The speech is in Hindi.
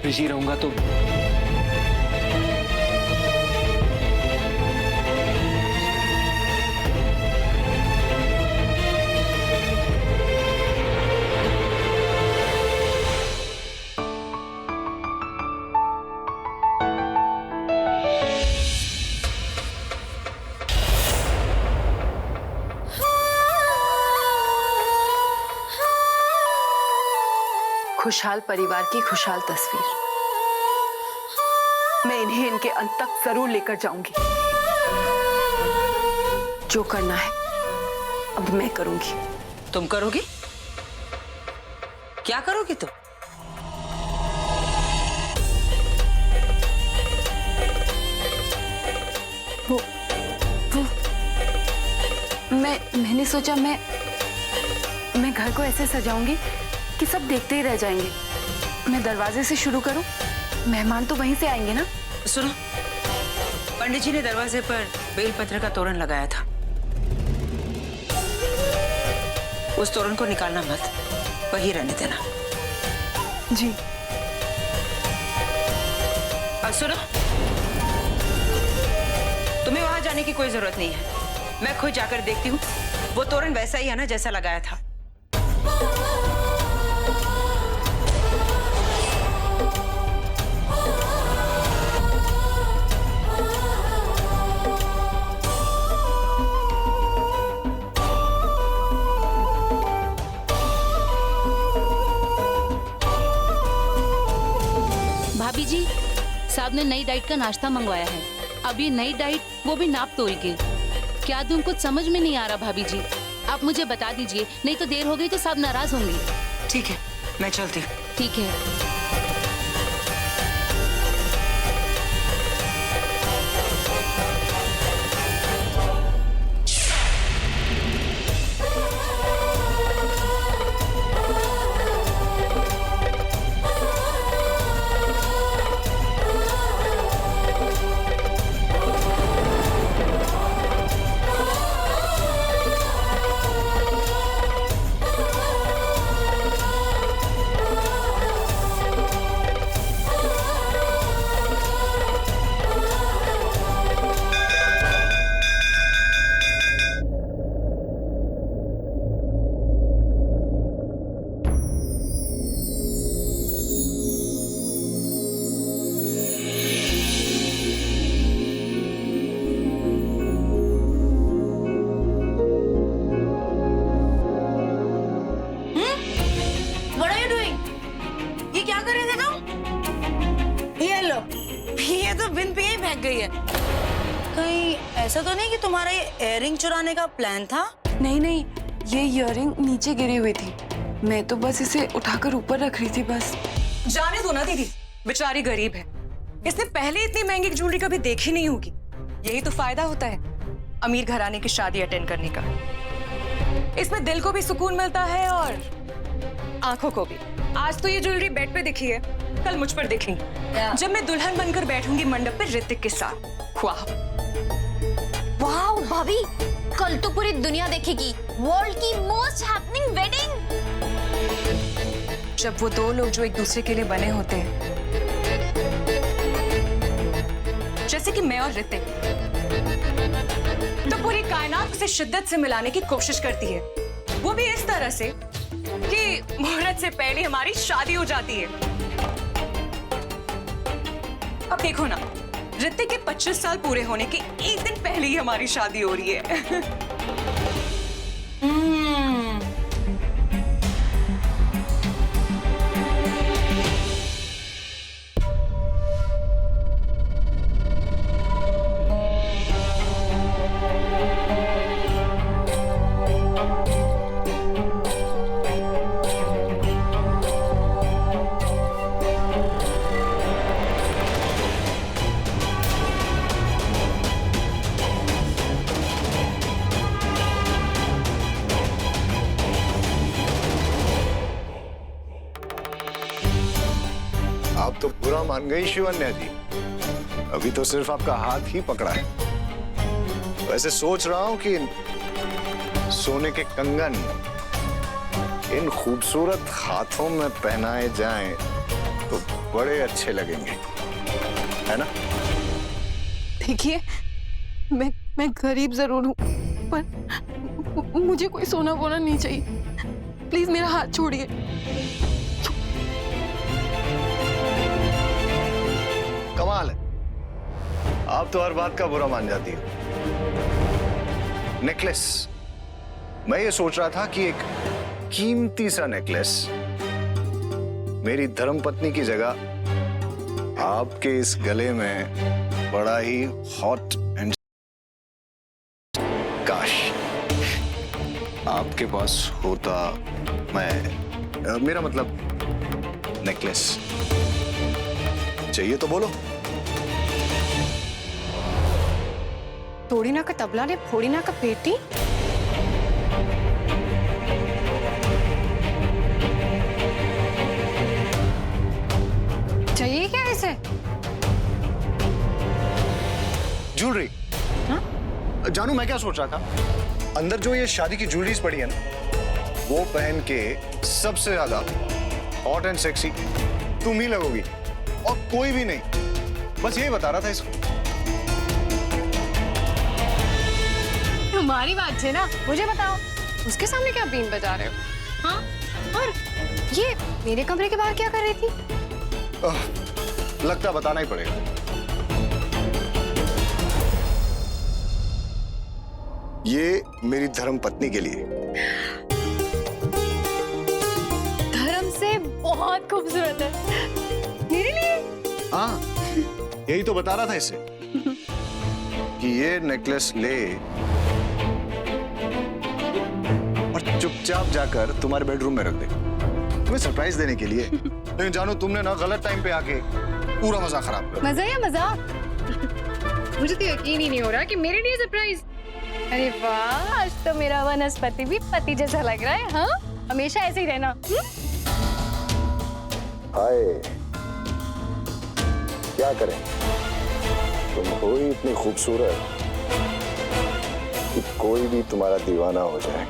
बिजी रहूंगा तो खुशहाल परिवार की खुशहाल तस्वीर मैं इन्हें इनके अंत तक जरूर लेकर जाऊंगी। जो करना है अब मैं करूंगी। तुम करोगी? क्या करोगी तुम? वो मैंने सोचा मैं घर को ऐसे सजाऊंगी कि सब देखते ही रह जाएंगे। मैं दरवाजे से शुरू करूं, मेहमान तो वहीं से आएंगे ना। सुनो, पंडित जी ने दरवाजे पर बेलपत्र का तोरण लगाया था। उस तोरण को निकालना मत, वही रहने देना। जी। और सुनो, तुम्हें वहां जाने की कोई जरूरत नहीं है। मैं खुद जाकर देखती हूँ वो तोरण वैसा ही है ना जैसा लगाया था। भाभी जी, साहब ने नई डाइट का नाश्ता मंगवाया है। अब ये नई डाइट, वो भी नाप तोल के। क्या दूं, कुछ समझ में नहीं आ रहा भाभी जी। आप मुझे बता दीजिए, नहीं तो देर हो गई तो साहब नाराज होंगे। ठीक है, मैं चलती हूँ। ठीक है। गई है। कहीं ऐसा तो नहीं कि तुम्हारा ये इयररिंग चुराने का प्लान था? नहीं नहीं, ये इयररिंग नीचे गिरी हुई थी। मैं तो बस इसे उठाकर ऊपर रख रही थी बस। जाने दो ना दीदी, बेचारी गरीब है। इसने पहले इतनी महंगी ज्वेलरी कभी देखी नहीं होगी। यही तो फायदा होता है अमीर घराने की शादी अटेंड करने का। इसमें दिल को भी सुकून मिलता है और आंखों को भी। आज तो ये ज्वेलरी बेड पे दिखी है, कल मुझ पर दिखेंगी जब मैं दुल्हन बनकर बैठूंगी मंडप पे ऋतिक के साथ। वाह वाह भाभी, कल तो पूरी दुनिया देखेगी वर्ल्ड की मोस्ट हैपनिंग वेडिंग। जब वो दो लोग जो एक दूसरे के लिए बने होते हैं, जैसे कि मैं और ऋतिक, तो पूरी कायनात उसे शिद्दत से मिलाने की कोशिश करती है। वो भी इस तरह से कि मुहूर्त से पहले हमारी शादी हो जाती है। अब देखो ना, ऋतिक के 25 साल पूरे होने के एक दिन पहले ही हमारी शादी हो रही है। आप तो बुरा मान गई शिवन्या जी। अभी तो सिर्फ आपका हाथ ही पकड़ा है। वैसे सोच रहा हूं कि सोने के कंगन इन खूबसूरत हाथों में पहनाए जाएं तो बड़े अच्छे लगेंगे, है ना? देखिए, मैं गरीब जरूर हूँ, पर मुझे कोई सोना वोना नहीं चाहिए। प्लीज मेरा हाथ छोड़िए। कमाल है, आप तो हर बात का बुरा मान जाती हो। नेकलेस, मैं ये सोच रहा था कि एक कीमती सा नेकलेस मेरी धर्मपत्नी की जगह आपके इस गले में बड़ा ही हॉट एंड, काश आपके पास होता। मेरा मतलब नेकलेस चाहिए तो बोलो। तोड़ीना का तबला ने फोड़ीना का पेटी। चाहिए क्या इसे? ज्वेलरी। जानू, मैं क्या सोच रहा था, अंदर जो ये शादी की ज्वेलरीज पड़ी है ना, वो पहन के सबसे ज्यादा हॉट एंड सेक्सी तुम ही लगोगी और कोई भी नहीं। बस यही बता रहा था इसको। तुम्हारी बात है ना, मुझे बताओ, उसके सामने क्या बीन बजा रहे हो? हाँ, और ये मेरे कमरे के बाहर क्या कर रही थी? लगता बताना ही पड़ेगा। ये मेरी धर्म पत्नी के लिए। धर्म से बहुत खूबसूरत है। मेरे लिए? हाँ, यही तो बता रहा था इससे कि ये नेकलेस ले और चुपचाप जाकर तुम्हारे बेडरूम में रख दे, तुम्हें सरप्राइज देने के लिए। लेकिन जानो, तुमने ना गलत टाइम पे आके पूरा मजा खराब कर। मजा या मजाक? मुझे तो यकीन ही नहीं हो रहा कि मेरे लिए सरप्राइज। अरे वाह, आज तो मेरा वनस्पति भी पति जैसा लग रहा है। हाँ, हमेशा ऐसे ही रहना। हाय, क्या करें, तुम हो ही इतनी खूबसूरत कि कोई भी तुम्हारा दीवाना हो जाए।